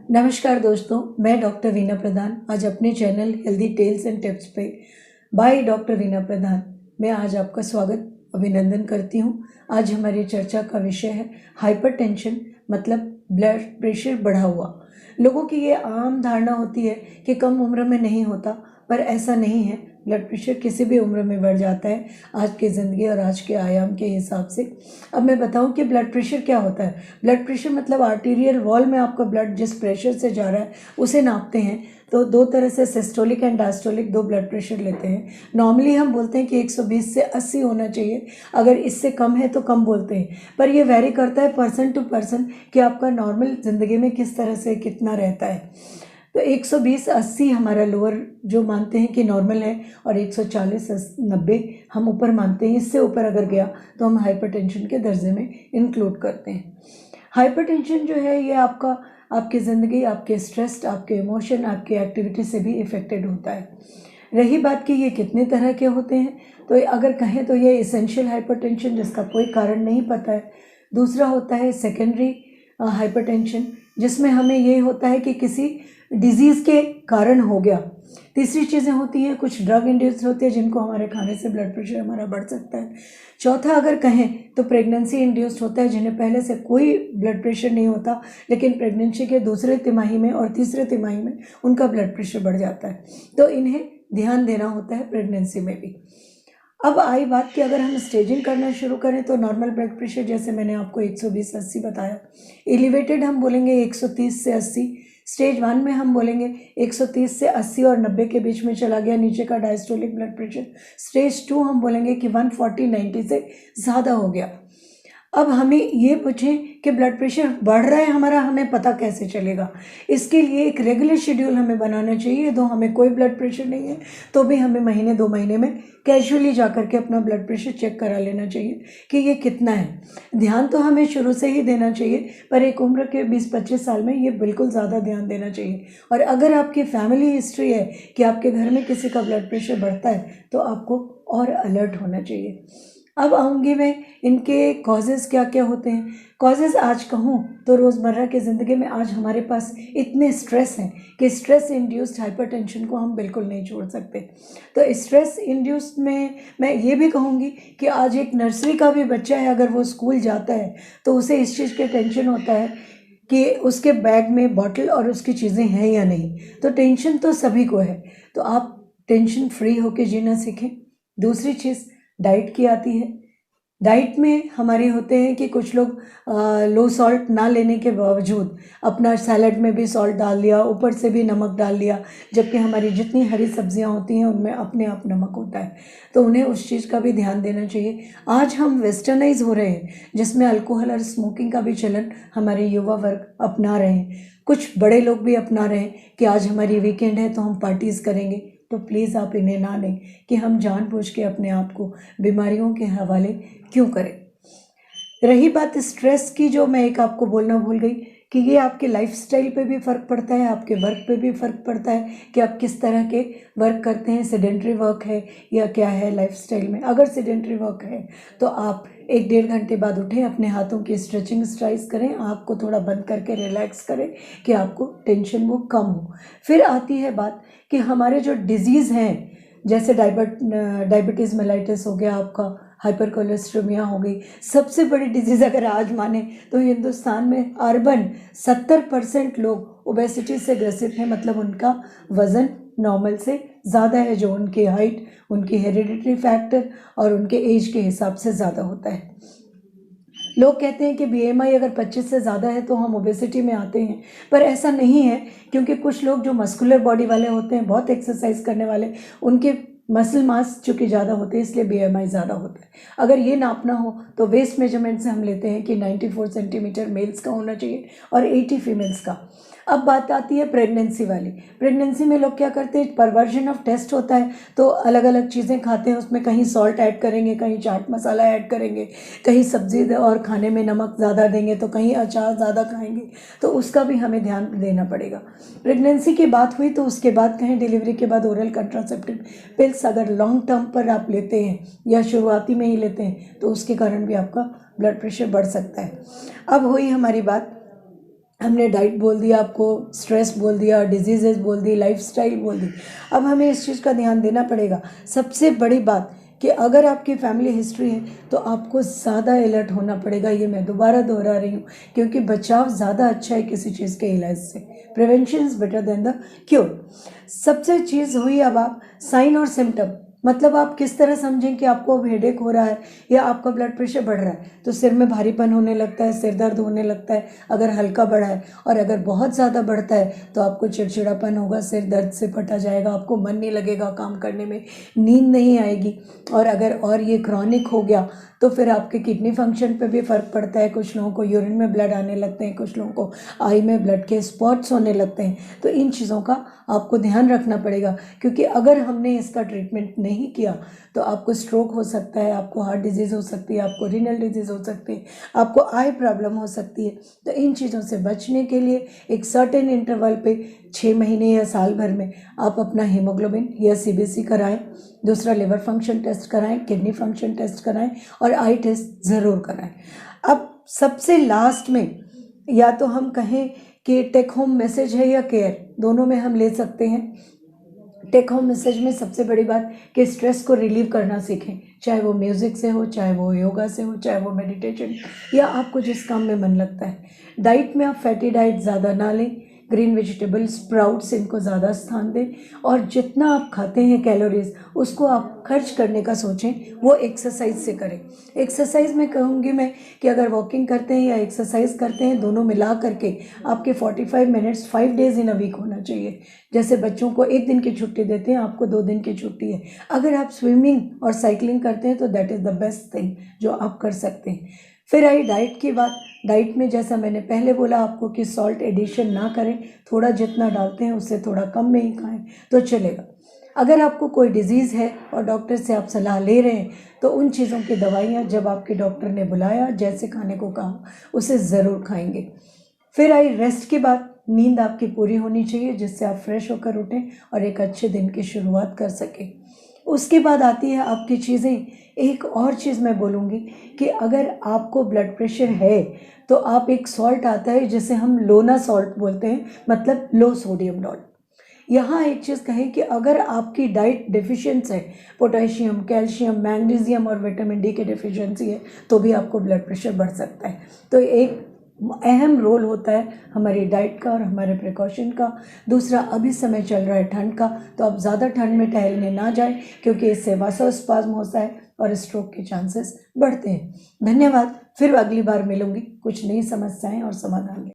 नमस्कार दोस्तों, मैं डॉक्टर वीना प्रधान आज अपने channel healthy tales and tips पे बाय डॉक्टर वीना प्रधान मैं आज आपका स्वागत अभिनंदन करती हूँ। आज हमारी चर्चा का विषय है हाइपरटेंशन, मतलब ब्लड प्रेशर बढ़ा हुआ। लोगों की ये आम धारणा होती है कि कम उम्र में नहीं होता, पर ऐसा नहीं है। ब्लड प्रेशर किसी भी उम्र में बढ़ जाता है आज की ज़िंदगी और आज के आयाम के हिसाब से। अब मैं बताऊं कि ब्लड प्रेशर क्या होता है। ब्लड प्रेशर मतलब आर्टीरियल वॉल में आपका ब्लड जिस प्रेशर से जा रहा है उसे नापते हैं। तो दो तरह से सिस्टोलिक एंड डायस्टोलिक दो ब्लड प्रेशर लेते हैं। नॉर्मली हम बोलते हैं कि 120 से 80 होना चाहिए, अगर इससे कम है तो कम बोलते हैं, पर ये वेरी करता है पर्सन टू पर्सन कि आपका नॉर्मल ज़िंदगी में किस तरह से कितना रहता है। तो 120-80 हमारा लोअर जो मानते हैं कि नॉर्मल है, और 140-90 हम ऊपर मानते हैं। इससे ऊपर अगर गया तो हम हाइपरटेंशन के दर्जे में इंक्लूड करते हैं। हाइपरटेंशन जो है ये आपकी ज़िंदगी, आपके स्ट्रेस, आपके इमोशन, आपकी एक्टिविटी से भी इफ़ेक्टेड होता है। रही बात कि ये कितने तरह के होते हैं, तो अगर कहें तो ये इसेंशियल हाइपरटेंशन जिसका कोई कारण नहीं पता है। दूसरा होता है सेकेंडरी हाइपरटेंशन, जिसमें हमें ये होता है कि किसी डिजीज़ के कारण हो गया। तीसरी चीज़ें होती हैं कुछ ड्रग इंड्यूस्ड होती है जिनको हमारे खाने से ब्लड प्रेशर हमारा बढ़ सकता है। चौथा अगर कहें तो प्रेगनेंसी इंड्यूस्ड होता है, जिन्हें पहले से कोई ब्लड प्रेशर नहीं होता, लेकिन प्रेगनेंसी के दूसरे तिमाही में और तीसरे तिमाही में उनका ब्लड प्रेशर बढ़ जाता है। तो इन्हें ध्यान देना होता है प्रेगनेंसी में भी। अब आई बात कि अगर हम स्टेजिंग करना शुरू करें तो नॉर्मल ब्लड प्रेशर जैसे मैंने आपको 120-80 बताया, एलिवेटेड हम बोलेंगे 130 से 80। स्टेज 1 में हम बोलेंगे 130 से 80 और 90 के बीच में चला गया नीचे का डायस्टोलिक ब्लड प्रेशर। स्टेज 2 हम बोलेंगे कि 140-90 से ज़्यादा हो गया। अब हमें ये पूछें कि ब्लड प्रेशर बढ़ रहा है हमारा, हमें पता कैसे चलेगा। इसके लिए एक रेगुलर शेड्यूल हमें बनाना चाहिए। तो हमें कोई ब्लड प्रेशर नहीं है तो भी हमें महीने 2 महीने में कैजुअली जा कर के अपना ब्लड प्रेशर चेक करा लेना चाहिए कि ये कितना है। ध्यान तो हमें शुरू से ही देना चाहिए, पर एक उम्र के 20-25 साल में ये बिल्कुल ज़्यादा ध्यान देना चाहिए। और अगर आपकी फैमिली हिस्ट्री है कि आपके घर में किसी का ब्लड प्रेशर बढ़ता है तो आपको और अलर्ट होना चाहिए। अब आऊँगी मैं इनके कॉजेज़ क्या क्या होते हैं। कॉजेज़ आज कहूँ तो रोज़मर्रा की ज़िंदगी में आज हमारे पास इतने स्ट्रेस हैं कि स्ट्रेस इंड्यूस्ड हाइपरटेंशन को हम बिल्कुल नहीं छोड़ सकते। तो स्ट्रेस इंड्यूस्ड में मैं ये भी कहूँगी कि आज एक नर्सरी का भी बच्चा है, अगर वो स्कूल जाता है तो उसे इस चीज़ के टेंशन होता है कि उसके बैग में बॉटल और उसकी चीज़ें हैं या नहीं। तो टेंशन तो सभी को है, तो आप टेंशन फ्री होकर जीना सीखें। दूसरी चीज़ डाइट की आती है। डाइट में हमारे होते हैं कि कुछ लोग लो सॉल्ट ना लेने के बावजूद अपना सैलड में भी सॉल्ट डाल दिया, ऊपर से भी नमक डाल दिया, जबकि हमारी जितनी हरी सब्जियां होती हैं उनमें अपने आप नमक होता है। तो उन्हें उस चीज़ का भी ध्यान देना चाहिए। आज हम वेस्टर्नाइज हो रहे हैं जिसमें अल्कोहल और स्मोकिंग का भी चलन हमारे युवा वर्ग अपना रहे हैं। कुछ बड़े लोग भी अपना रहे हैं कि आज हमारी वीकेंड है तो हम पार्टीज़ करेंगे। तो प्लीज़ आप इन्हें ना लें कि हम जानबूझ के अपने आप को बीमारियों के हवाले क्यों करें। रही बात स्ट्रेस की, जो मैं एक आपको बोलना भूल गई कि ये आपके लाइफस्टाइल पे भी फ़र्क पड़ता है, आपके वर्क पे भी फ़र्क पड़ता है कि आप किस तरह के वर्क करते हैं। सेडेंट्री वर्क है या क्या है लाइफस्टाइल में। अगर सेडेंट्री वर्क है तो आप 1-1.5 घंटे बाद उठें, अपने हाथों की स्ट्रेचिंग एक्सरसाइज करें, आँख को थोड़ा बंद करके रिलैक्स करें कि आपको टेंशन वो कम हो। फिर आती है बात कि हमारे जो डिजीज़ हैं, जैसे डायबिटीज़ मेलाइटिस हो गया, आपका हाइपर कोलेस्ट्रेमिया हो गई। सबसे बड़ी डिजीज़ अगर आज माने तो हिंदुस्तान में अर्बन 70% लोग ओबेसिटी से ग्रसित हैं, मतलब उनका वज़न नॉर्मल से ज़्यादा है, जो उनकी हाइट, उनकी हेरिडिटरी फैक्टर और उनके एज के हिसाब से ज़्यादा होता है। लोग कहते हैं कि बीएमआई अगर 25 से ज़्यादा है तो हम ओबेसिटी में आते हैं, पर ऐसा नहीं है, क्योंकि कुछ लोग जो मस्कुलर बॉडी वाले होते हैं, बहुत एक्सरसाइज करने वाले, उनके मसल मास चूँकि ज़्यादा होते हैं इसलिए बीएमआई ज़्यादा होता है। अगर ये नापना हो तो वेस्ट मेजरमेंट से हम लेते हैं कि 94 सेंटीमीटर मेल्स का होना चाहिए और 80 फीमेल्स का। अब बात आती है प्रेगनेंसी वाली। प्रेगनेंसी में लोग क्या करते हैं, परवर्जन ऑफ टेस्ट होता है, तो अलग अलग चीज़ें खाते हैं, उसमें कहीं सॉल्ट ऐड करेंगे, कहीं चाट मसाला ऐड करेंगे, कहीं सब्जी और खाने में नमक ज़्यादा देंगे, तो कहीं अचार ज़्यादा खाएंगे। तो उसका भी हमें ध्यान देना पड़ेगा। प्रेगनेंसी की बात हुई तो उसके बाद कहीं डिलीवरी के बाद ओरल कंट्रासेप्टिव पिल्स अगर लॉन्ग टर्म पर आप लेते हैं या शुरुआती में ही लेते हैं तो उसके कारण भी आपका ब्लड प्रेशर बढ़ सकता है। अब हुई हमारी बात हमने डाइट बोल दिया, आपको स्ट्रेस बोल दिया, डिजीजेस बोल दी, लाइफस्टाइल बोल दी। अब हमें इस चीज़ का ध्यान देना पड़ेगा। सबसे बड़ी बात कि अगर आपकी फैमिली हिस्ट्री है तो आपको ज़्यादा अलर्ट होना पड़ेगा। ये मैं दोबारा दोहरा रही हूँ, क्योंकि बचाव ज़्यादा अच्छा है किसी चीज़ के इलाज से। Prevention is better than the cure. सबसे चीज़ हुई अब आप साइन और सिम्टम, मतलब आप किस तरह समझें कि आपको अब हेडेक हो रहा है या आपका ब्लड प्रेशर बढ़ रहा है। तो सिर में भारीपन होने लगता है, सिर दर्द होने लगता है अगर हल्का बढ़ा है, और अगर बहुत ज़्यादा बढ़ता है तो आपको चिड़चिड़ापन होगा, सिर दर्द से फटा जाएगा, आपको मन नहीं लगेगा काम करने में, नींद नहीं आएगी। और अगर और ये क्रॉनिक हो गया तो फिर आपके किडनी फंक्शन पे भी फ़र्क पड़ता है। कुछ लोगों को यूरिन में ब्लड आने लगते हैं, कुछ लोगों को आई में ब्लड के स्पॉट्स होने लगते हैं। तो इन चीज़ों का आपको ध्यान रखना पड़ेगा, क्योंकि अगर हमने इसका ट्रीटमेंट नहीं किया तो आपको स्ट्रोक हो सकता है, आपको हार्ट डिजीज़ हो सकती है, आपको रीनल डिजीज़ हो सकती है, आपको आई प्रॉब्लम हो सकती है। तो इन चीज़ों से बचने के लिए एक सर्टेन इंटरवल पे 6 महीने या साल भर में आप अपना हीमोग्लोबिन या सीबीसी कराएं, दूसरा लिवर फंक्शन टेस्ट कराएं, किडनी फंक्शन टेस्ट कराएं और आई टेस्ट ज़रूर कराएं। अब सबसे लास्ट में या तो हम कहें कि टेक होम मैसेज है या केयर, दोनों में हम ले सकते हैं। टेक होम मैसेज में सबसे बड़ी बात कि स्ट्रेस को रिलीव करना सीखें, चाहे वो म्यूज़िक से हो, चाहे वो योगा से हो, चाहे वो मेडिटेशन या आपको जिस काम में मन लगता है। डाइट में आप फैटी डाइट ज़्यादा ना लें, ग्रीन वेजिटेबल स्प्राउट्स इनको ज़्यादा स्थान दें, और जितना आप खाते हैं कैलोरीज उसको आप खर्च करने का सोचें, वो एक्सरसाइज से करें। एक्सरसाइज में कहूँगी मैं कि अगर वॉकिंग करते हैं या एक्सरसाइज करते हैं, दोनों मिला करके आपके 45 minutes 5 days in a week होना चाहिए। जैसे बच्चों को 1 दिन की छुट्टी देते हैं, आपको 2 दिन की छुट्टी है। अगर आप स्विमिंग और साइकिलिंग करते हैं तो that is the best thing जो आप कर सकते हैं। फिर आई डाइट की बात। डाइट में जैसा मैंने पहले बोला आपको कि सॉल्ट एडिशन ना करें, थोड़ा जितना डालते हैं उससे थोड़ा कम में ही खाएं तो चलेगा। अगर आपको कोई डिजीज़ है और डॉक्टर से आप सलाह ले रहे हैं तो उन चीज़ों की दवाइयाँ जब आपके डॉक्टर ने बुलाया, जैसे खाने को कहा, उसे ज़रूर खाएंगे। फिर आई रेस्ट की बात। नींद आपकी पूरी होनी चाहिए जिससे आप फ्रेश होकर उठें और एक अच्छे दिन की शुरुआत कर सकें। उसके बाद आती है आपकी चीज़ें। एक और चीज़ मैं बोलूँगी कि अगर आपको ब्लड प्रेशर है तो आप एक सॉल्ट आता है जिसे हम लोना सॉल्ट बोलते हैं, मतलब लो सोडियम सॉल्ट। यहाँ एक चीज़ कहें कि अगर आपकी डाइट डिफिशिएंस है, पोटेशियम, कैल्शियम, मैग्नीशियम और विटामिन डी की डिफिशिएंसी है, तो भी आपको ब्लड प्रेशर बढ़ सकता है। तो एक अहम रोल होता है हमारी डाइट का और हमारे प्रिकॉशन का। दूसरा, अभी समय चल रहा है ठंड का, तो आप ज़्यादा ठंड में टहलने ना जाएं, क्योंकि इससे वासोस्पाज्म होता है और स्ट्रोक के चांसेस बढ़ते हैं। धन्यवाद। फिर अगली बार मिलूंगी कुछ नई समस्याएं और समाधान लेकर।